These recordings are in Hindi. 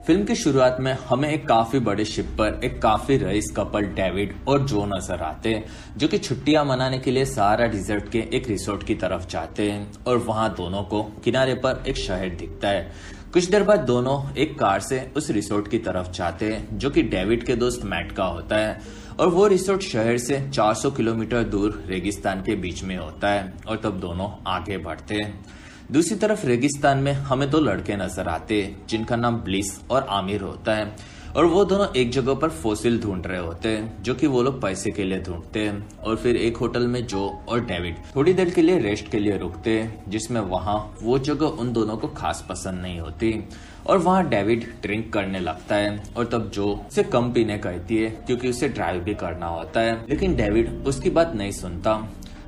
फिल्म की शुरुआत में हमें एक काफी बड़े शिप पर एक काफी रईस कपल डेविड और जो नजर आते हैं, जो कि छुट्टियां मनाने के लिए सहारा डिजर्ट के एक रिसोर्ट की तरफ जाते हैं और वहां दोनों को किनारे पर एक शहर दिखता है। कुछ देर बाद दोनों एक कार से उस रिसोर्ट की तरफ जाते हैं, जो कि डेविड के दोस्त मैट का होता है और वो रिसोर्ट शहर से 400 किलोमीटर दूर रेगिस्तान के बीच में होता है और तब दोनों आगे बढ़ते हैं। दूसरी तरफ रेगिस्तान में हमें दो लड़के नजर आते हैं, जिनका नाम ब्लिस और आमिर होता है और वो दोनों एक जगह पर फोसिल ढूंढ रहे होते हैं, जो कि वो लोग पैसे के लिए ढूंढते हैं। और फिर एक होटल में जो और डेविड थोड़ी देर के लिए रेस्ट के लिए रुकते हैं, जिसमें वहां वो जगह उन दोनों को खास पसंद नहीं होती और वहां डेविड ड्रिंक करने लगता है और तब जो उसे कम पीने कहती है, क्योंकि उसे ड्राइव भी करना होता है, लेकिन डेविड उसकी बात नहीं सुनता।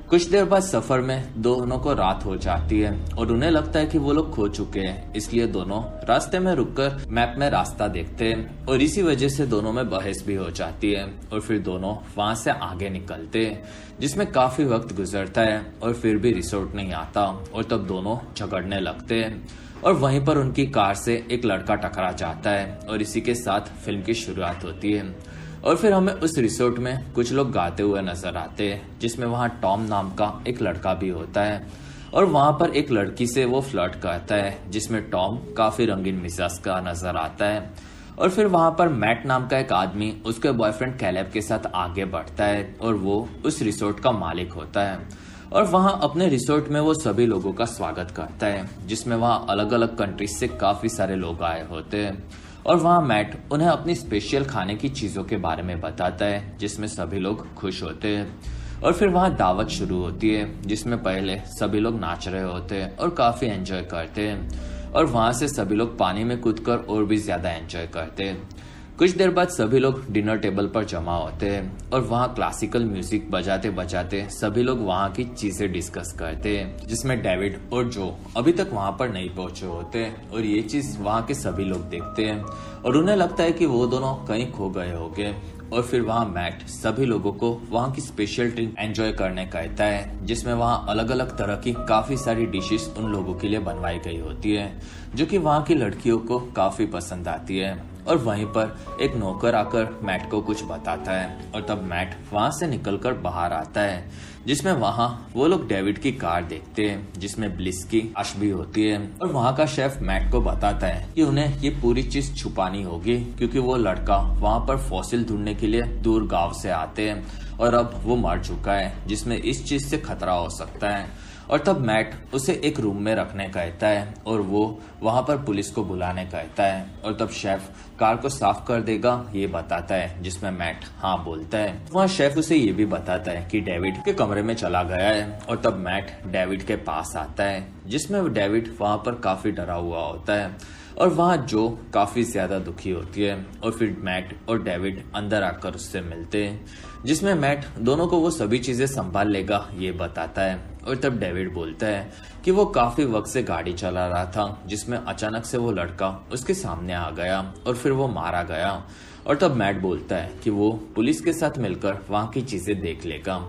कुछ देर बाद सफर में दोनों को रात हो जाती है और उन्हें लगता है कि वो लोग खो चुके हैं, इसलिए दोनों रास्ते में रुककर मैप में रास्ता देखते हैं और इसी वजह से दोनों में बहस भी हो जाती है और फिर दोनों वहां से आगे निकलते हैं, जिसमें काफी वक्त गुजरता है और फिर भी रिसोर्ट नहीं आता और तब दोनों झगड़ने लगते हैं और वहीं पर उनकी कार से एक लड़का टकरा जाता है और इसी के साथ फिल्म की शुरुआत होती है। और फिर हमें उस रिसोर्ट में कुछ लोग गाते हुए नजर आते हैं, जिसमें वहां टॉम नाम का एक लड़का भी होता है और वहां पर एक लड़की से वो फ्लर्ट करता है, जिसमें टॉम काफी रंगीन मिजाज का नजर आता है। और फिर वहां पर मैट नाम का एक आदमी उसके बॉयफ्रेंड कैलेब के साथ आगे बढ़ता है और वो उस रिसोर्ट का मालिक होता है और वहां अपने रिसोर्ट में वो सभी लोगों का स्वागत करता है, जिसमें वहां अलग अलग कंट्रीज से काफी सारे लोग आए होते हैं। और वहां मैट उन्हें अपनी स्पेशल खाने की चीजों के बारे में बताता है, जिसमें सभी लोग खुश होते हैं। और फिर वहां दावत शुरू होती है, जिसमें पहले सभी लोग नाच रहे होते हैं और काफी एंजॉय करते हैं और वहां से सभी लोग पानी में कूदकर और भी ज्यादा एंजॉय करते हैं। कुछ देर बाद सभी लोग डिनर टेबल पर जमा होते हैं और वहाँ क्लासिकल म्यूजिक बजाते बजाते सभी लोग वहाँ की चीजें डिस्कस करते हैं, जिसमें डेविड और जो अभी तक वहाँ पर नहीं पहुंचे होते हैं और ये चीज वहाँ के सभी लोग देखते हैं और उन्हें लगता है कि वो दोनों कहीं खो गए होंगे। और फिर वहाँ मैट सभी लोगों को वहाँ की स्पेशल ड्रिंक एंजॉय करने कहता है, जिसमें वहाँ अलग अलग तरह की काफी सारी डिशेस उन लोगों के लिए बनवाई गई होती है, जो कि वहाँ की लड़कियों को काफी पसंद आती है। और वहीं पर एक नौकर आकर मैट को कुछ बताता है और तब मैट वहां से निकलकर बाहर आता है, जिसमें वहां वो लोग डेविड की कार देखते हैं, जिसमें ब्लिस की लाश भी होती है। और वहां का शेफ मैट को बताता है कि उन्हें ये पूरी चीज छुपानी होगी, क्योंकि वो लड़का वहां पर फॉसिल ढूंढने के लिए दूर गांव से आते हैं और अब वो मर चुका है, जिसमें इस चीज से खतरा हो सकता है। और तब मैट उसे एक रूम में रखने कहता है और वो वहां पर पुलिस को बुलाने कहता है और तब शेफ कार को साफ कर देगा ये बताता है, जिसमें मैट हाँ बोलता है। वहाँ शेफ उसे ये भी बताता है कि डेविड के कमरे में चला गया है और तब मैट डेविड के पास आता है, जिसमें डेविड वहां पर काफी डरा हुआ होता है और वहाँ जो काफी ज्यादा दुखी होती है। और फिर मैट और डेविड अंदर आकर उससे मिलते हैं, जिसमें मैट दोनों को वो सभी चीजें संभाल लेगा ये बताता है। और तब डेविड बोलता है कि वो काफी वक्त से गाड़ी चला रहा था, जिसमें अचानक से वो लड़का उसके सामने आ गया और फिर वो मारा गया। और तब मैट बोलता है कि वो पुलिस के साथ मिलकर वहाँ की चीजें देख लेगा।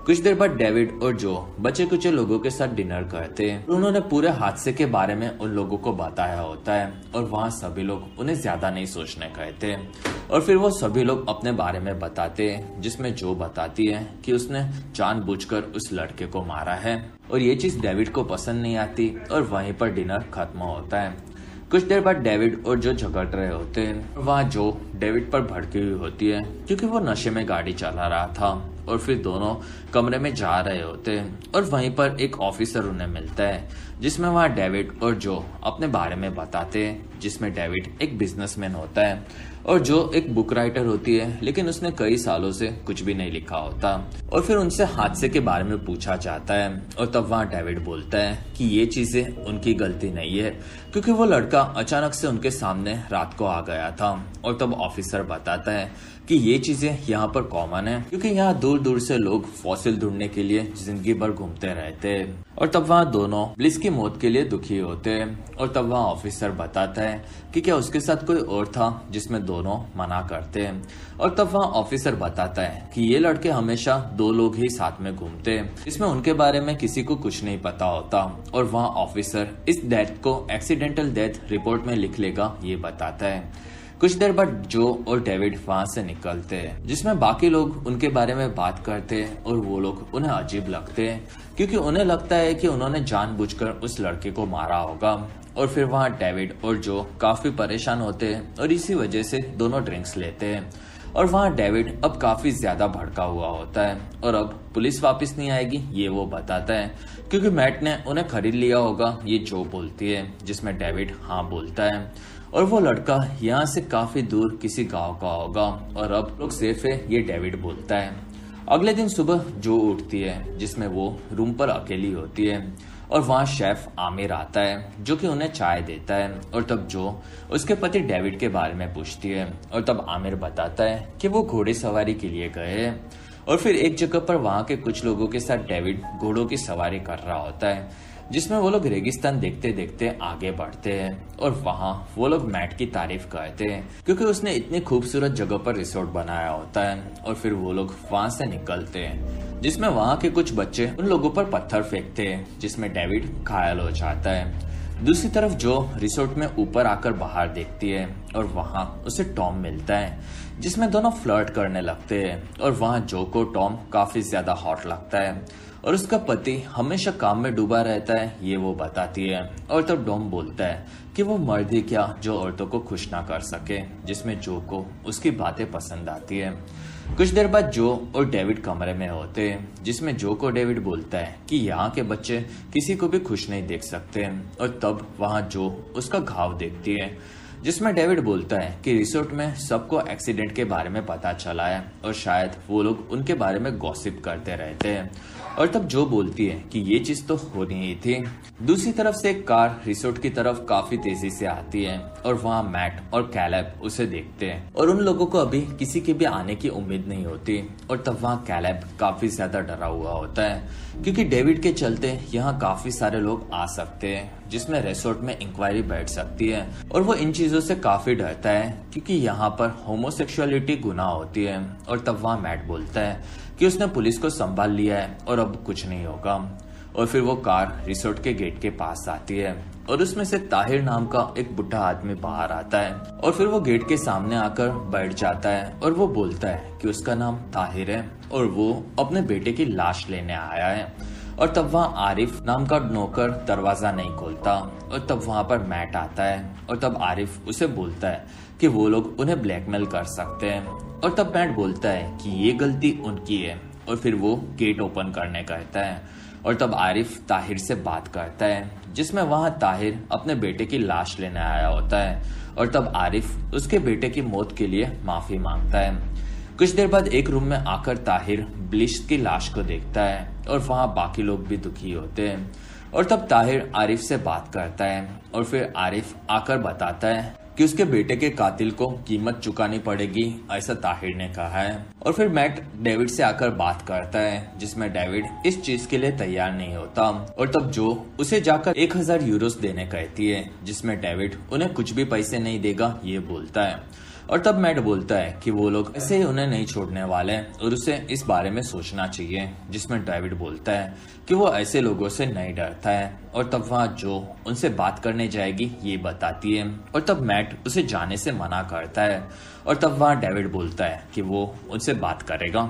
कुछ देर बाद डेविड और जो बचे कुछ लोगों के साथ डिनर करते हैं। उन्होंने पूरे हादसे के बारे में उन लोगों को बताया होता है और वहाँ सभी लोग उन्हें ज्यादा नहीं सोचने कहते हैं। और फिर वो सभी लोग अपने बारे में बताते हैं, जिसमें जो बताती है कि उसने जानबूझकर उस लड़के को मारा है और ये चीज डेविड को पसंद नहीं आती और वहीं पर डिनर खत्म होता है। कुछ देर बाद डेविड और जो झगड़ रहे होते हैं, वहाँ जो डेविड पर भड़की हुई होती है, क्योंकि वो नशे में गाड़ी चला रहा था। और फिर दोनों कमरे में जा रहे होते हैं और वहीं पर एक ऑफिसर उन्हें मिलता है, जिसमें वहाँ डेविड और जो अपने बारे में बताते हैं, जिसमें डेविड एक बिजनेसमैन होता है और जो एक बुक राइटर होती है, लेकिन उसने कई सालों से कुछ भी नहीं लिखा होता। और फिर उनसे हादसे के बारे में पूछा जाता है और तब वहाँ डेविड बोलता है कि ये चीजें उनकी गलती नहीं है, क्योंकि वो लड़का अचानक से उनके सामने रात को आ गया था। और तब ऑफिसर बताता है कि ये चीजें यहाँ पर कॉमन है, क्योंकि यहाँ दूर दूर से लोग फॉसिल ढूंढने के लिए जिंदगी भर घूमते रहते और तब वहाँ दोनों ब्लिस की मौत के लिए दुखी होते और तब वहाँ ऑफिसर बताता है कि क्या उसके साथ कोई और था, जिसमें दोनों मना करते और तब वहाँ ऑफिसर बताता है कि ये लड़के हमेशा 2 लोग ही साथ में घूमते, इसमें उनके बारे में किसी को कुछ नहीं पता होता और वहाँ ऑफिसर इस डेथ को एक्सीडेंटल डेथ रिपोर्ट में लिख लेगा ये बताता है। कुछ देर बाद जो और डेविड वहां से निकलते हैं, जिसमें बाकी लोग उनके बारे में बात करते हैं और वो लोग उन्हें अजीब लगते हैं क्योंकि उन्हें लगता है कि उन्होंने जानबूझकर उस लड़के को मारा होगा। और फिर वहाँ डेविड और जो काफी परेशान होते हैं और इसी वजह से दोनों ड्रिंक्स लेते हैं और वहाँ डेविड अब काफी ज्यादा भड़का हुआ होता है और अब पुलिस वापस नहीं आएगी ये वो बताता है क्योंकि मैट ने उन्हें खरीद लिया होगा, ये जो बोलती है, जिसमें डेविड हाँ बोलता है और वो लड़का यहाँ से काफी दूर किसी गांव का होगा और अब लोग सेफ है ये डेविड बोलता है। अगले दिन सुबह जो उठती है, जिसमें वो रूम पर अकेली होती है और वहाँ शेफ आमिर आता है जो कि उन्हें चाय देता है और तब जो उसके पति डेविड के बारे में पूछती है और तब आमिर बताता है कि वो घोड़े सवारी के लिए गए हैं और फिर एक जगह पर वहाँ के कुछ लोगों के साथ डेविड घोड़ों की सवारी कर रहा होता है, जिसमें वो लोग रेगिस्तान देखते देखते आगे बढ़ते हैं और वहाँ वो लोग मैट की तारीफ करते हैं क्योंकि उसने इतनी खूबसूरत जगह पर रिसोर्ट बनाया होता है और फिर वो लोग वहाँ से निकलते हैं, जिसमें वहाँ के कुछ बच्चे उन लोगों पर पत्थर फेंकते हैं, जिसमें डेविड घायल हो जाता है। दूसरी तरफ जो रिसोर्ट में ऊपर आकर बाहर देखती है और वहाँ उसे टॉम मिलता है, जिसमें दोनों फ्लर्ट करने लगते हैं और वहाँ जो को टॉम काफी ज्यादा हॉट लगता है और उसका पति हमेशा काम में डूबा रहता है ये वो बताती है और तब डॉम बोलता है कि वो मर्द ही क्या जो औरतों को खुश ना कर सके, जिसमें जो को उसकी बातें पसंद आती है। कुछ देर बाद जो और डेविड कमरे में होते हैं, जिसमें जो को डेविड बोलता है कि यहाँ के बच्चे किसी को भी खुश नहीं देख सकते और तब वहाँ जो उसका घाव देखती है, जिसमें डेविड बोलता है कि रिसोर्ट में सबको एक्सीडेंट के बारे में पता चला है और शायद वो लोग उनके बारे में गॉसिप करते रहते हैं और तब जो बोलती है कि ये चीज तो होनी ही थी। दूसरी तरफ से एक कार रिसोर्ट की तरफ काफी तेजी से आती है और वहाँ मैट और कैलेब उसे देखते हैं और उन लोगों को अभी किसी के भी आने की उम्मीद नहीं होती और तब वहाँ कैलेब काफी ज्यादा डरा हुआ होता है क्योंकि डेविड के चलते यहाँ काफी सारे लोग आ सकते हैं, जिसमें रिसोर्ट में इंक्वायरी बैठ सकती है और वो इन चीजों से काफी डरता है क्योंकि यहाँ पर होमोसेक्सुअलिटी गुनाह होती है और तब वहाँ मैट बोलता है कि उसने पुलिस को संभाल लिया है और अब कुछ नहीं होगा और फिर वो कार रिसोर्ट के गेट के पास आती है और उसमें से ताहिर नाम का एक बुढ़ा आदमी बाहर आता है और फिर वो गेट के सामने आकर बैठ जाता है और वो बोलता है कि उसका नाम ताहिर है और वो अपने बेटे की लाश लेने आया है और तब वहाँ आरिफ नाम का नौकर दरवाजा नहीं खोलता और तब वहाँ पर मैट आता है और तब आरिफ उसे बोलता है कि वो लोग उन्हें ब्लैकमेल कर सकते हैं और तब मैट बोलता है कि ये गलती उनकी है और फिर वो गेट ओपन करने कहता है और तब आरिफ ताहिर से बात करता है, जिसमें वहाँ ताहिर अपने बेटे की लाश लेने आया होता है और तब आरिफ उसके बेटे की मौत के लिए माफी मांगता है। कुछ देर बाद एक रूम में आकर ताहिर ब्लिस की लाश को देखता है और वहाँ बाकी लोग भी दुखी होते हैं और तब ताहिर आरिफ से बात करता है और फिर आरिफ आकर बताता है कि उसके बेटे के कातिल को कीमत चुकानी पड़ेगी, ऐसा ताहिर ने कहा है। और फिर मैट डेविड से आकर बात करता है, जिसमें डेविड इस चीज के लिए तैयार नहीं होता और तब जो उसे जाकर 1000 यूरोस देने कहती है, जिसमें डेविड उन्हें कुछ भी पैसे नहीं देगा ये बोलता है। और तब मैट बोलता है कि वो लोग ऐसे ही उन्हें नहीं छोड़ने वाले और उसे इस बारे में सोचना चाहिए, जिसमें डेविड बोलता है कि वो ऐसे लोगों से नहीं डरता है और तब वहाँ जो उनसे बात करने जाएगी ये बताती है और तब मैट उसे जाने से मना करता है और तब वहाँ डेविड बोलता है कि वो उनसे बात करेगा।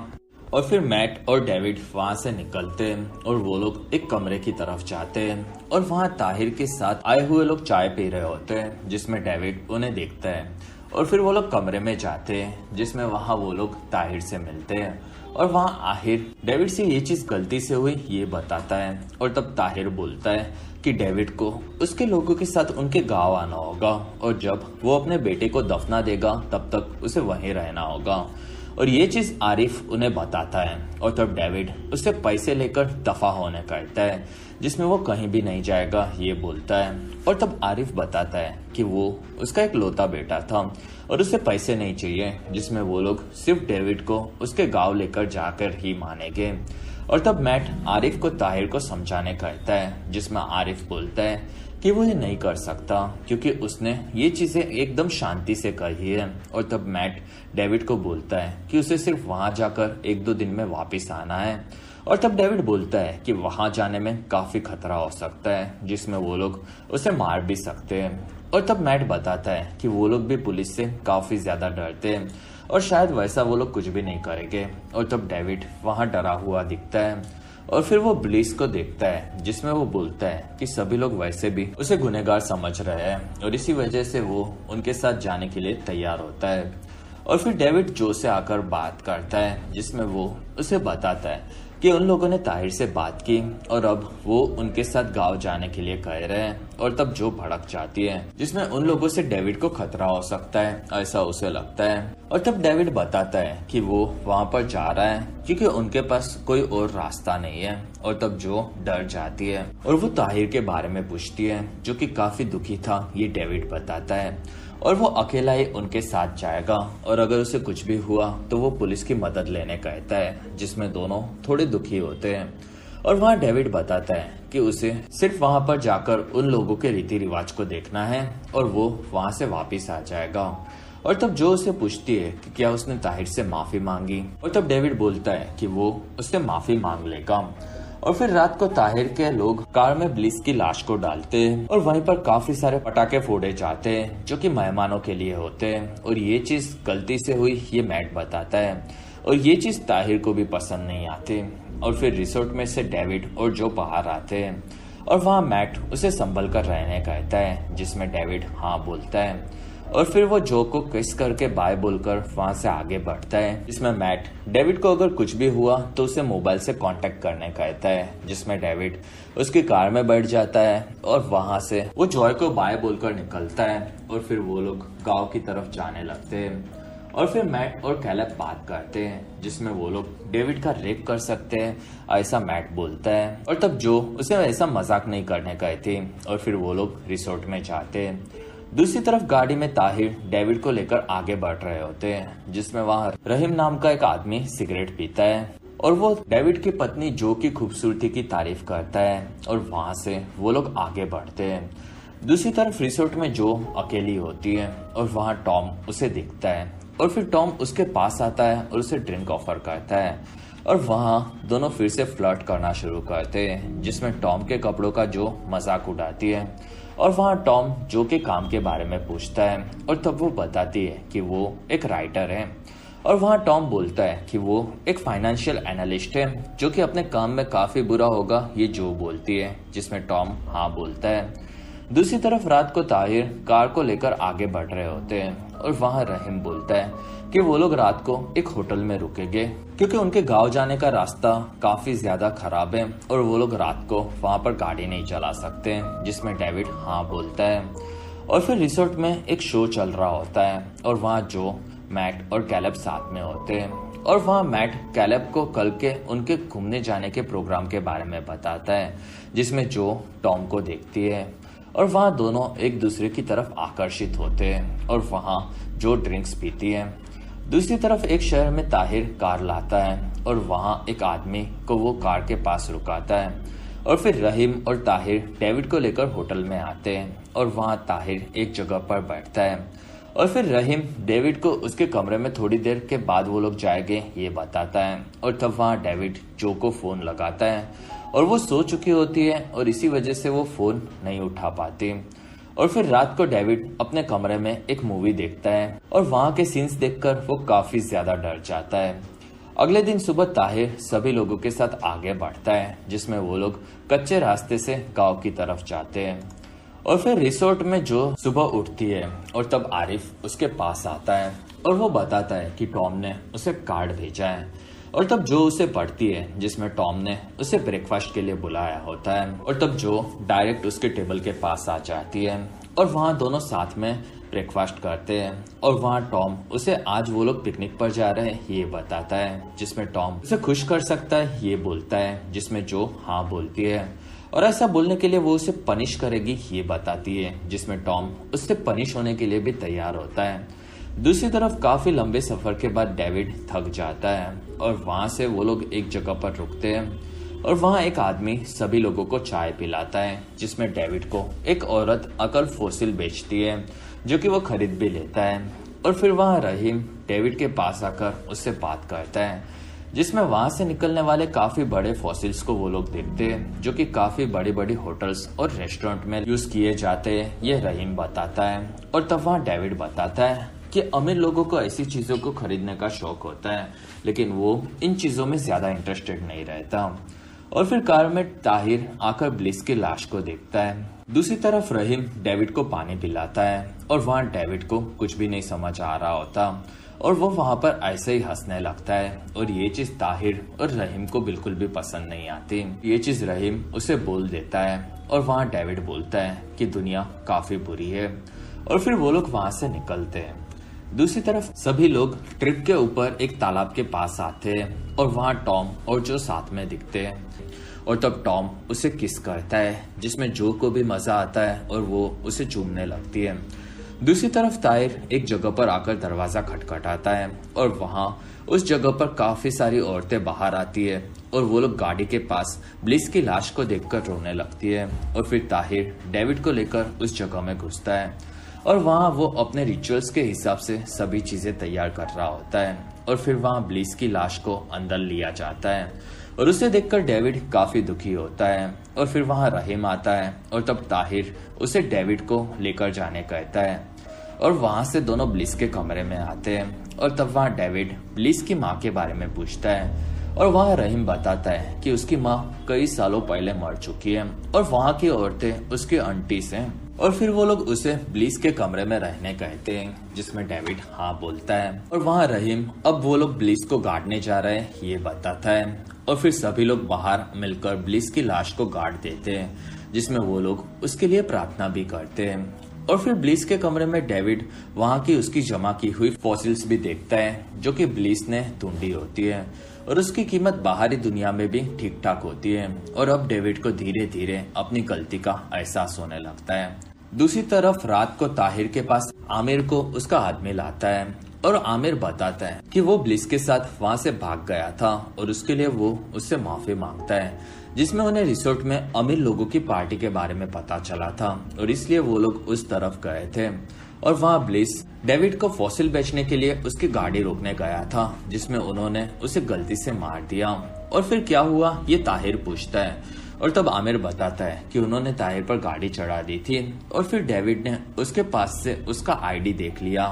और फिर मैट और डेविड वहाँ से निकलते हैं और वो लोग एक कमरे की तरफ जाते हैं और वहाँ ताहिर के साथ आए हुए लोग चाय पी रहे होते हैं, जिसमें डेविड उन्हें देखता है और फिर वो लोग कमरे में जाते हैं, जिसमें वहाँ वो लोग ताहिर से मिलते हैं और वहाँ आहिर डेविड से ये चीज गलती से हुई ये बताता है और तब ताहिर बोलता है कि डेविड को उसके लोगों के साथ उनके गांव आना होगा और जब वो अपने बेटे को दफना देगा तब तक उसे वहीं रहना होगा। और ये चीज आरिफ उन्हें बताता है और तब डेविड उससे पैसे लेकर दफा होने कहता है, जिसमें वो कहीं भी नहीं जाएगा ये बोलता है। और तब आरिफ बताता है कि वो उसका एक लौता बेटा था और उसे पैसे नहीं चाहिए, जिसमें वो लोग सिर्फ डेविड को उसके गांव लेकर जाकर ही मानेंगे। और तब मैट आरिफ को ताहिर को समझाने कहता है, जिसमें आरिफ बोलता है कि वो ये नहीं कर सकता क्योंकि उसने ये चीजें एकदम शांति से कही है। और तब मैट डेविड को बोलता है कि उसे सिर्फ वहां जाकर 1-2 दिन में वापस आना है। और तब डेविड बोलता है कि वहां जाने में काफी खतरा हो सकता है, जिसमें वो लोग उसे मार भी सकते हैं। और तब मैट बताता है कि वो लोग भी पुलिस से काफी ज्यादा डरते हैं और शायद वैसा वो लोग कुछ भी नहीं करेंगे। और तब डेविड वहां डरा हुआ दिखता है और फिर वो ब्लिस को देखता है, जिसमें वो बोलता है कि सभी लोग वैसे भी उसे गुनहगार समझ रहे हैं और इसी वजह से वो उनके साथ जाने के लिए तैयार होता है। और फिर डेविड जो से आकर बात करता है, जिसमें वो उसे बताता है कि उन लोगों ने ताहिर से बात की और अब वो उनके साथ गांव जाने के लिए कह रहे हैं। और तब जो भड़क जाती है, जिसमें उन लोगों से डेविड को खतरा हो सकता है, ऐसा उसे लगता है। और तब डेविड बताता है कि वो वहां पर जा रहा है क्योंकि उनके पास कोई और रास्ता नहीं है। और तब जो डर जाती है और वो ताहिर के बारे में पूछती है, जो कि काफी दुखी था, ये डेविड बताता है। और वो अकेला ही उनके साथ जाएगा और अगर उसे कुछ भी हुआ तो वो पुलिस की मदद लेने कहता है, जिसमें दोनों थोड़े दुखी होते हैं। और वहाँ डेविड बताता है कि उसे सिर्फ वहाँ पर जाकर उन लोगों के रीति रिवाज को देखना है और वो वहाँ से वापस आ जाएगा। और तब जो उसे पूछती है कि क्या उसने ताहिर से माफी मांगी, और तब डेविड बोलता है कि वो उससे माफी मांग लेगा। और फिर रात को ताहिर के लोग कार में ब्लिस की लाश को डालते हैं और वहीं पर काफी सारे पटाखे फोड़े जाते हैं, जो कि मेहमानों के लिए होते हैं। और ये चीज गलती से हुई, ये मैट बताता है और ये चीज ताहिर को भी पसंद नहीं आती। और फिर रिसोर्ट में से डेविड और जो बाहर आते हैं और वहाँ मैट उसे संभल कर रहने कहता है, जिसमें डेविड हाँ बोलता है। और फिर वो जो को किस करके बाय बोलकर वहां से आगे बढ़ता है, जिसमें मैट डेविड को अगर कुछ भी हुआ तो उसे मोबाइल से कांटेक्ट करने कहता है, जिसमें डेविड उसकी कार में बैठ जाता है और वहां से वो जॉय को बाय बोलकर निकलता है। और फिर वो लोग गांव की तरफ जाने लगते हैं। और फिर मैट और कैलेब बात करते हैं, जिसमें वो लोग डेविड का रेप कर सकते हैं, ऐसा मैट बोलता है। और तब जो उसे ऐसा मजाक नहीं करने कहते और फिर वो लोग रिसोर्ट में जाते हैं। दूसरी तरफ गाड़ी में ताहिर डेविड को लेकर आगे बढ़ रहे होते हैं, जिसमें वहाँ रहीम नाम का एक आदमी सिगरेट पीता है और वो डेविड की पत्नी जो की खूबसूरती की तारीफ करता है और वहाँ से वो लोग आगे बढ़ते हैं। दूसरी तरफ रिसोर्ट में जो अकेली होती है और वहाँ टॉम उसे दिखता है और फिर टॉम उसके पास आता है और उसे ड्रिंक ऑफर करता है और वहाँ दोनों फिर से फ्लर्ट करना शुरू करते हैं, जिसमें टॉम के कपड़ों का जो मजाक उड़ाती है। और वहाँ टॉम जो के काम के बारे में पूछता है और तब वो बताती है कि वो एक राइटर है। और वहाँ टॉम बोलता है कि वो एक फाइनेंशियल एनालिस्ट है, जो कि अपने काम में काफी बुरा होगा, ये जो बोलती है, जिसमें टॉम हाँ बोलता है। दूसरी तरफ रात को ताहिर कार को लेकर आगे बढ़ रहे होते हैं और वहाँ रहीम बोलता है कि वो लोग रात को एक होटल में रुकेंगे क्योंकि उनके गांव जाने का रास्ता काफी ज्यादा खराब है और वो लोग रात को वहां पर गाड़ी नहीं चला सकते, जिसमें डेविड हाँ बोलता है। और फिर रिसोर्ट में एक शो चल रहा होता है और वहाँ जो मैट और कैलेब साथ में होते हैं और वहाँ मैट कैलेब को कल के उनके घूमने जाने के प्रोग्राम के बारे में बताता है, जिसमें जो टॉम को देखती है और वहाँ दोनों एक दूसरे की तरफ आकर्षित होते हैं और वहाँ जो ड्रिंक्स पीती है। दूसरी तरफ एक शहर में ताहिर कार लाता है और वहाँ एक आदमी को वो कार के पास रुकाता है और फिर रहीम और ताहिर डेविड को लेकर होटल में आते हैं और वहाँ ताहिर एक जगह पर बैठता है और फिर रहीम डेविड को उसके कमरे में थोड़ी देर के बाद वो लोग जाएंगे ये बताता है। और तब वहाँ डेविड जो को फोन लगाता है और वो सो चुकी होती है और इसी वजह से वो फोन नहीं उठा पाती। और फिर रात को डेविड अपने कमरे में एक मूवी देखता है और वहाँ के सीन्स देखकर वो काफी ज्यादा डर जाता है। अगले दिन सुबह ताहिर सभी लोगों के साथ आगे बढ़ता है, जिसमें वो लोग कच्चे रास्ते से गांव की तरफ जाते हैं। और फिर रिसोर्ट में जो सुबह उठती है और तब आरिफ उसके पास आता है और वो बताता है कि टॉम ने उसे कार्ड भेजा है और तब जो उसे पढ़ती है, जिसमें टॉम ने उसे ब्रेकफास्ट के लिए बुलाया होता है। और तब जो डायरेक्ट उसके टेबल के पास आ जाती है और वहाँ दोनों साथ में ब्रेकफास्ट करते हैं और वहाँ टॉम उसे आज वो लोग पिकनिक पर जा रहे हैं ये बताता है, जिसमें टॉम उसे खुश कर सकता है ये बोलता है, जिसमें जो हाँ बोलती है और ऐसा बोलने के लिए वो उसे पनिश करेगी ये बताती है, जिसमें टॉम उससे पनिश होने के लिए भी तैयार होता है। दूसरी तरफ काफी लंबे सफर के बाद डेविड थक जाता है और वहां से वो लोग एक जगह पर रुकते हैं और वहां एक आदमी सभी लोगों को चाय पिलाता है, जिसमें डेविड को एक औरत अकल फॉसिल बेचती है जो कि वो खरीद भी लेता है। और फिर वहां रहीम डेविड के पास आकर उससे बात करता है, जिसमें वहां से निकलने वाले काफी बड़े फॉसिल्स को वो लोग देखते हैं जो कि काफी बड़ी बड़ी होटल्स और रेस्टोरेंट में यूज किए जाते हैं ये रहीम बताता है। और तब वहां डेविड बताता है कि अमीर लोगों को ऐसी चीजों को खरीदने का शौक होता है, लेकिन वो इन चीजों में ज्यादा इंटरेस्टेड नहीं रहता। और फिर कार में ताहिर आकर ब्लिस की लाश को देखता है। दूसरी तरफ रहीम डेविड को पानी पिलाता है और वहाँ डेविड को कुछ भी नहीं समझ आ रहा होता और वो वहाँ पर ऐसे ही हंसने लगता है और ये चीज ताहिर और रहीम को बिल्कुल भी पसंद नहीं आती। ये चीज रहीम उसे बोल देता है और वहाँ डेविड बोलता है कि दुनिया काफी बुरी है और फिर वो लोग वहाँ से निकलते हैं। दूसरी तरफ सभी लोग ट्रिप के ऊपर एक तालाब के पास आते हैं और वहाँ टॉम और जो साथ में दिखते हैं और तब टॉम उसे किस करता है, जिसमें जो को भी मजा आता है और वो उसे चूमने लगती है। दूसरी तरफ ताहिर एक जगह पर आकर दरवाजा खटखटाता है और वहाँ उस जगह पर काफी सारी औरतें बाहर आती है और वो लोग गाड़ी के पास ब्लिस की लाश को देखकर रोने लगती है। और फिर ताहिर डेविड को लेकर उस जगह में घुसता है और वहाँ वो अपने रिचुअल्स के हिसाब से सभी चीजें तैयार कर रहा होता है और फिर वहाँ ब्लिस की लाश को अंदर लिया जाता है और उसे देखकर डेविड काफी दुखी होता है। और फिर वहाँ रहीम आता है और तब ताहिर उसे डेविड को लेकर जाने कहता है और वहां से दोनों ब्लिस के कमरे में आते हैं और तब वहाँ डेविड ब्लिस की माँ के बारे में पूछता है और वहाँ रहीम बताता है कि उसकी माँ कई सालों पहले मर चुकी है और वहाँ की औरतें उसकी आंटीज हैं। और फिर वो लोग उसे ब्लिस के कमरे में रहने कहते हैं, जिसमें डेविड हाँ बोलता है। और वहाँ रहीम अब वो लोग ब्लिस को गाड़ने जा रहे हैं ये बताता है और फिर सभी लोग बाहर मिलकर ब्लिस की लाश को गाड़ देते हैं, जिसमें वो लोग उसके लिए प्रार्थना भी करते हैं। और फिर ब्लिस के कमरे में डेविड वहाँ की उसकी जमा की हुई फॉसिल्स भी देखता है जो कि ब्लिस ने ढूंढी होती है और उसकी कीमत बाहरी दुनिया में भी ठीक ठाक होती है। और अब डेविड को धीरे धीरे अपनी गलती का एहसास होने लगता है। दूसरी तरफ रात को ताहिर के पास आमिर को उसका आदमी लाता है और आमिर बताता है कि वो ब्लिस के साथ वहाँ से भाग गया था और उसके लिए वो उससे माफी मांगता है, जिसमें उन्हें रिसोर्ट में अमीर लोगों की पार्टी के बारे में पता चला था और इसलिए वो लोग उस तरफ गए थे। और वहाँ ब्लिस डेविड को फॉसिल बेचने के लिए उसकी गाड़ी रोकने गया था, जिसमें उन्होंने उसे गलती से मार दिया। और फिर क्या हुआ ये ताहिर पूछता है और तब आमिर बताता है कि उन्होंने ताहिर पर गाड़ी चढ़ा दी थी और फिर डेविड ने उसके पास से उसका आईडी देख लिया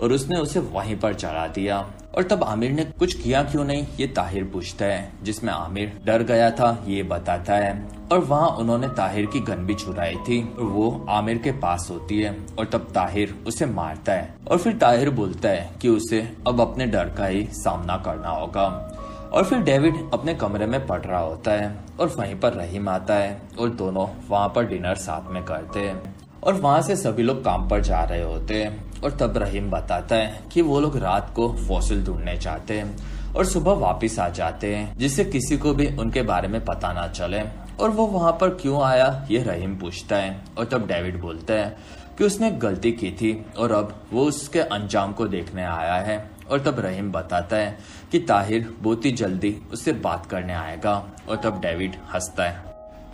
और उसने उसे वहीं पर चढ़ा दिया। और तब आमिर ने कुछ किया क्यों नहीं ये ताहिर पूछता है, जिसमें आमिर डर गया था ये बताता है। और वहाँ उन्होंने ताहिर की गन भी चुराई थी और वो आमिर के पास होती है और तब ताहिर उसे मारता है और फिर ताहिर बोलता है कि उसे अब अपने डर का ही सामना करना होगा। और फिर डेविड अपने कमरे में पढ़ रहा होता है और वहीं पर रहीम आता है और दोनों वहाँ पर डिनर साथ में करते हैं और वहाँ से सभी लोग काम पर जा रहे होते हैं। और तब रहीम बताता है कि वो लोग रात को फॉसिल ढूंढने जाते हैं और सुबह वापस आ जाते हैं, जिससे किसी को भी उनके बारे में पता ना चले। और वो वहाँ पर क्यों आया ये रहीम पूछता है और तब डेविड बोलता है कि उसने गलती की थी और अब वो उसके अंजाम को देखने आया है। और तब रहीम बताता है कि ताहिर बहुत ही जल्दी उससे बात करने आएगा और तब डेविड हंसता है।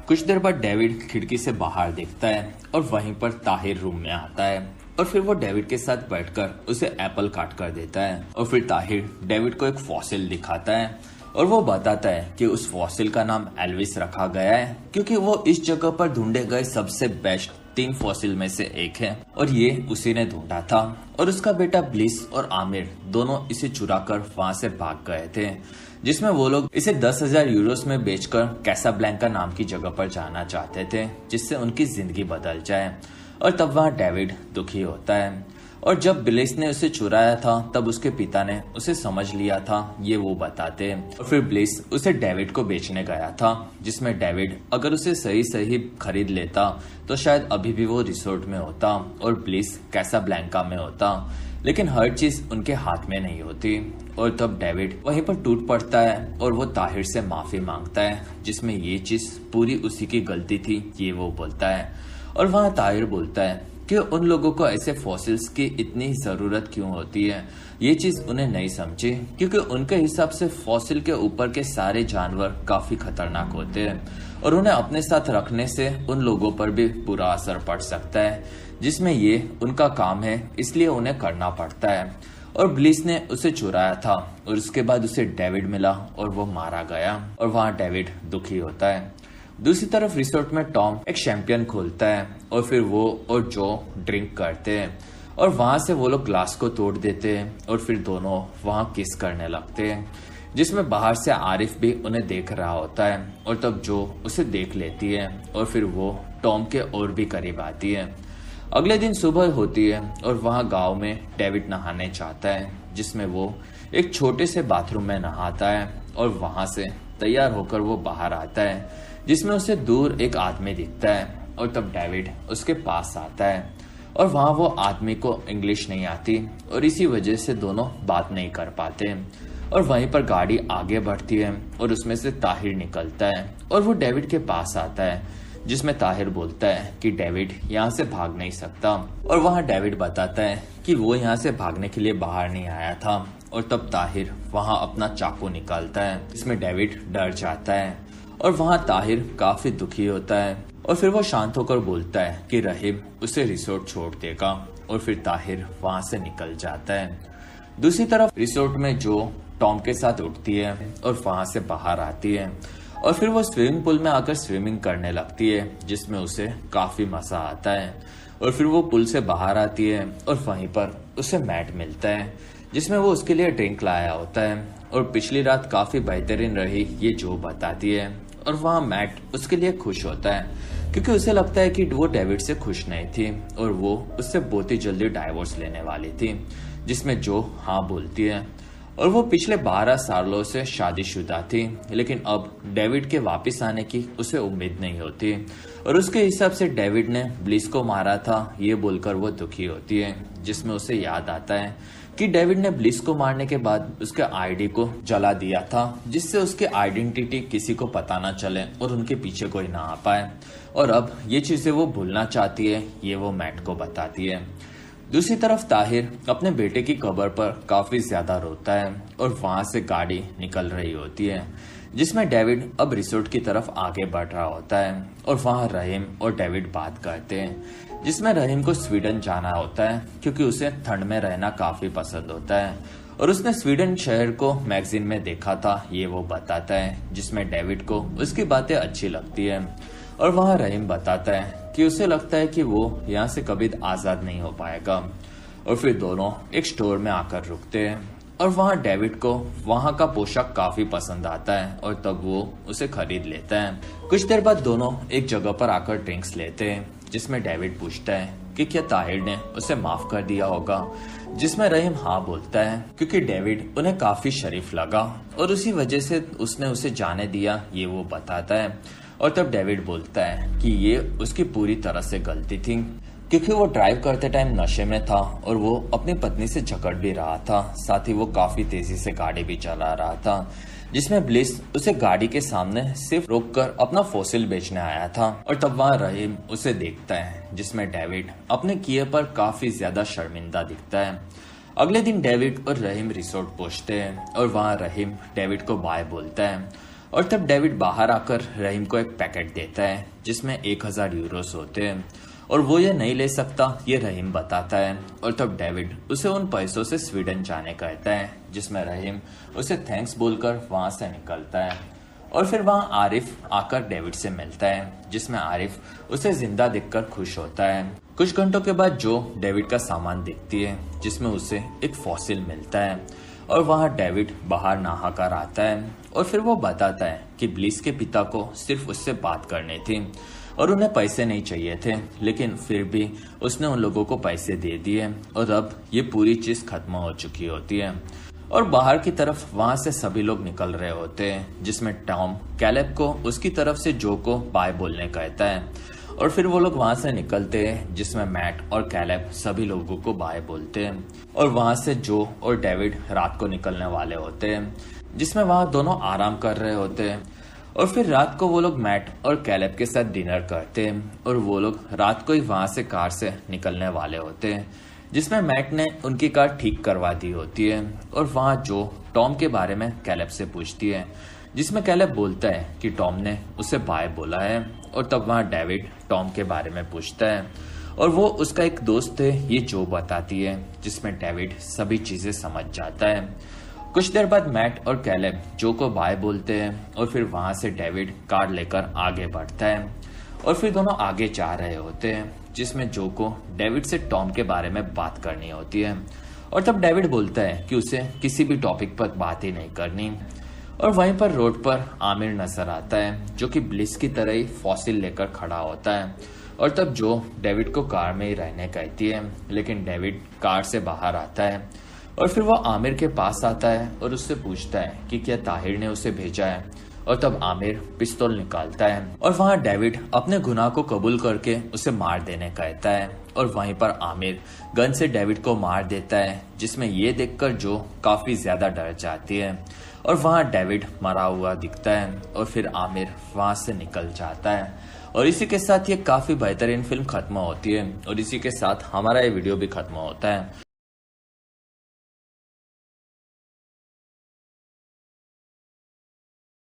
कुछ देर बाद डेविड खिड़की से बाहर देखता है और वहीं पर ताहिर रूम में आता है और फिर वो डेविड के साथ बैठकर उसे एप्पल काट कर देता है। और फिर ताहिर डेविड को एक फॉसिल दिखाता है और वो बताता है कि उस फॉसिल का नाम एल्विस रखा गया है क्योंकि वो इस जगह पर ढूंढे गए सबसे बेस्ट 3 फॉसिल में से एक है और ये उसी ने ढूंढा था। और उसका बेटा ब्लिस और आमिर दोनों इसे चुराकर वहाँ से भाग गए थे, जिसमें वो लोग इसे 10,000 यूरोस में बेचकर कैसाब्लैंका नाम की जगह पर जाना चाहते थे, जिससे उनकी जिंदगी बदल जाए। और तब वहाँ डेविड दुखी होता है और जब ब्लिस ने उसे चुराया था तब उसके पिता ने उसे समझ लिया था, ये वो बताते। और फिर ब्लिस उसे डेविड को बेचने गया था, जिसमें डेविड अगर उसे सही सही खरीद लेता तो शायद अभी भी वो रिसोर्ट में होता और ब्लिस कैसाब्लैंका में होता, लेकिन हर चीज उनके हाथ में नहीं होती। और तब डेविड वहीं पर टूट पड़ता है और वो ताहिर से माफी मांगता है, जिसमें ये चीज पूरी उसी की गलती थी, ये वो बोलता है। और वहाँ ताहिर बोलता है कि उन लोगों को ऐसे फॉसिल्स की इतनी जरूरत क्यों होती है। ये चीज उन्हें नहीं समझी, क्योंकि उनके हिसाब से फॉसिल के ऊपर के सारे जानवर काफी खतरनाक होते हैं और उन्हें अपने साथ रखने से उन लोगों पर भी बुरा असर पड़ सकता है, जिसमें ये उनका काम है, इसलिए उन्हें करना पड़ता है। और ब्लिस ने उसे चुराया था और उसके बाद उसे डेविड मिला और वो मारा गया और वहाँ डेविड दुखी होता है। दूसरी तरफ रिसोर्ट में टॉम एक शैंपियन खोलता है और फिर वो और जो ड्रिंक करते हैं और वहां से वो लोग ग्लास को तोड़ देते हैं और फिर दोनों वहां किस करने लगते हैं, जिसमें बाहर से आरिफ भी उन्हें देख रहा होता है। और तब जो उसे देख लेती है और फिर वो टॉम के और भी करीब आती है। अगले दिन सुबह होती है और वहां गांव में डेविड नहाने जाता है, जिसमें वो एक छोटे से बाथरूम में नहाता है और वहां से तैयार होकर वो बाहर आता है, जिसमें उसे दूर एक आदमी दिखता है। और तब डेविड उसके पास आता है और वहां वो आदमी को इंग्लिश नहीं आती और इसी वजह से दोनों बात नहीं कर पाते। और वहीं पर गाड़ी आगे बढ़ती है और उसमें से ताहिर निकलता है और वो डेविड के पास आता है, जिसमें ताहिर बोलता है कि डेविड यहाँ से भाग नहीं सकता। और वहाँ डेविड बताता है कि वो यहाँ से भागने के लिए बाहर नहीं आया था। और तब ताहिर वहाँ अपना चाकू निकालता है, इसमें डेविड डर जाता है और वहाँ ताहिर काफी दुखी होता है। और फिर वो शांत होकर बोलता है कि रहीम उसे रिसोर्ट छोड़ देगा और फिर ताहिर वहाँ से निकल जाता है। दूसरी तरफ रिसोर्ट में जो टॉम के साथ उठती है और वहाँ से बाहर आती है और फिर वो स्विमिंग पूल में आकर स्विमिंग करने लगती है, जिसमें उसे काफी मजा आता है। और फिर वो पूल से बाहर आती है और वहीं पर उसे मैट मिलता है, जिसमें वो उसके लिए ड्रिंक लाया होता है और पिछली रात काफी बेहतरीन रही, ये जो बताती है। और वहाँ मैट उसके लिए खुश होता है, क्योंकि उसे लगता है कि वो डेविड से खुश नहीं थी और वो उससे बहुत ही जल्दी डाइवोर्स लेने वाली थी, जिसमें जो हाँ बोलती है। और वो पिछले 12 सालों से शादीशुदा थी, लेकिन अब डेविड के वापस आने की उसे उम्मीद नहीं होती और उसके हिसाब से डेविड ने ब्लिस को मारा था, ये बोलकर वो दुखी होती है, जिसमें उसे याद आता है कि डेविड ने ब्लिस को मारने के बाद उसके आईडी को जला दिया था, जिससे उसके आइडेंटिटी किसी को पता ना चले और उनके पीछे कोई ना आ पाए। और अब ये चीजें वो भूलना चाहती है, ये वो मैट को बताती है। दूसरी तरफ ताहिर अपने बेटे की कब्र पर काफी ज्यादा रोता है और वहां से गाड़ी निकल रही होती है, जिसमें डेविड अब रिसोर्ट की तरफ आगे बढ़ रहा होता है। और वहां रहीम और डेविड बात करते हैं, जिसमें रहीम को स्वीडन जाना होता है, क्योंकि उसे ठंड में रहना काफी पसंद होता है और उसने स्वीडन शहर को मैगजीन में देखा था, ये वो बताता है, जिसमें डेविड को उसकी बातें अच्छी लगती है। और वहाँ रहीम बताता है कि उसे लगता है कि वो यहाँ से कभी आजाद नहीं हो पाएगा। और फिर दोनों एक स्टोर में आकर रुकते हैं और वहाँ डेविड को वहाँ का पोशाक काफी पसंद आता है और तब वो उसे खरीद लेता है। कुछ देर बाद दोनों एक जगह पर आकर ड्रिंक्स लेते हैं, जिसमें डेविड पूछता है कि क्या ताहिर ने उसे माफ कर दिया होगा, जिसमें रहीम हाँ बोलता है, क्योंकि डेविड उन्हें काफी शरीफ लगा और उसी वजह से उसने उसे जाने दिया, ये वो बताता है। और तब डेविड बोलता है कि ये उसकी पूरी तरह से गलती थी, क्योंकि वो ड्राइव करते टाइम नशे में था और वो अपनी पत्नी से झगड़ भी रहा था, साथ ही वो काफी तेजी से गाड़ी भी चला रहा था, जिसमें ब्लिस उसे गाड़ी के सामने सिर्फ रोककर अपना फॉसिल बेचने आया था। और तब वहाँ रहीम उसे देखता है, जिसमें डेविड अपने किए पर काफी ज्यादा शर्मिंदा दिखता है। अगले दिन डेविड और रहीम रिसोर्ट पहुंचते हैं और वहाँ रहीम डेविड को बाय बोलता है। और तब डेविड बाहर आकर रहीम को एक पैकेट देता है, जिसमें 1000 यूरोस होते हैं और वो ये नहीं ले सकता, ये रहीम बताता है। और तब डेविड उसे उन पैसों से स्वीडन जाने कहता है, जिसमें रहीम उसे थैंक्स बोलकर वहां से निकलता है। और फिर वहां आरिफ आकर डेविड से मिलता है, जिसमें आरिफ उसे जिंदा देखकर खुश होता है। कुछ घंटों के बाद जो डेविड का सामान देखती है, जिसमें उसे एक फॉसिल मिलता है और वहां डेविड बाहर नहाकर आता है और फिर वो बताता है कि ब्लिस के पिता को सिर्फ उससे बात करनी थी और उन्हें पैसे नहीं चाहिए थे, लेकिन फिर भी उसने उन लोगों को पैसे दे दिए और अब ये पूरी चीज खत्म हो चुकी होती है। और बाहर की तरफ वहां से सभी लोग निकल रहे होते हैं, जिसमें टॉम कैलेब को उसकी तरफ से जो को बाय बोलने कहता है और फिर वो लोग वहां से निकलते हैं, जिसमें मैट और कैलेब सभी लोगों को बाय बोलते हैं और वहां से जो और डेविड रात को निकलने वाले होते हैं, जिसमें वहां दोनों आराम कर रहे होते हैं। और फिर रात को वो लोग मैट और कैलेब के साथ डिनर करते हैं और वो लोग रात को ही वहां से कार से निकलने वाले होते हैं, जिसमें मैट ने उनकी कार ठीक करवा दी होती है। और वहां जो टॉम के बारे में कैलेब से पूछती है, जिसमें कैलेब बोलता है कि टॉम ने उसे बाय बोला है। और तब वहां डेविड टॉम के बारे में पूछता है और वो उसका एक दोस्त है ये जो बताती है, जिसमें डेविड सभी चीजें समझ जाता है। कुछ देर बाद मैट और कैलेब जो को बाय बोलते हैं और फिर वहां से डेविड कार लेकर आगे बढ़ता है और फिर दोनों आगे जा रहे होते हैं, जिसमें जो को डेविड से टॉम के बारे में बात करनी होती है। और तब डेविड बोलता है कि उसे किसी भी टॉपिक पर बात ही नहीं करनी। और वहीं पर रोड पर आमिर नजर आता है, जो कि ब्लिस की तरह ही फॉसिल लेकर खड़ा होता है। और तब जो डेविड को कार में ही रहने कहती है, लेकिन डेविड कार से बाहर आता है और फिर वो आमिर के पास आता है और उससे पूछता है कि क्या ताहिर ने उसे भेजा है। और तब आमिर पिस्तौल निकालता है और वहां डेविड अपने गुनाह को कबूल करके उसे मार देने कहता है। और वहीं पर आमिर गन से डेविड को मार देता है, जिसमें ये देखकर जो काफी ज्यादा डर जाती है और वहां डेविड मरा हुआ दिखता है और फिर आमिर वहां से निकल जाता है। और इसी के साथ ये काफी बेहतरीन फिल्म खत्म होती है और इसी के साथ हमारा ये वीडियो भी खत्म होता है।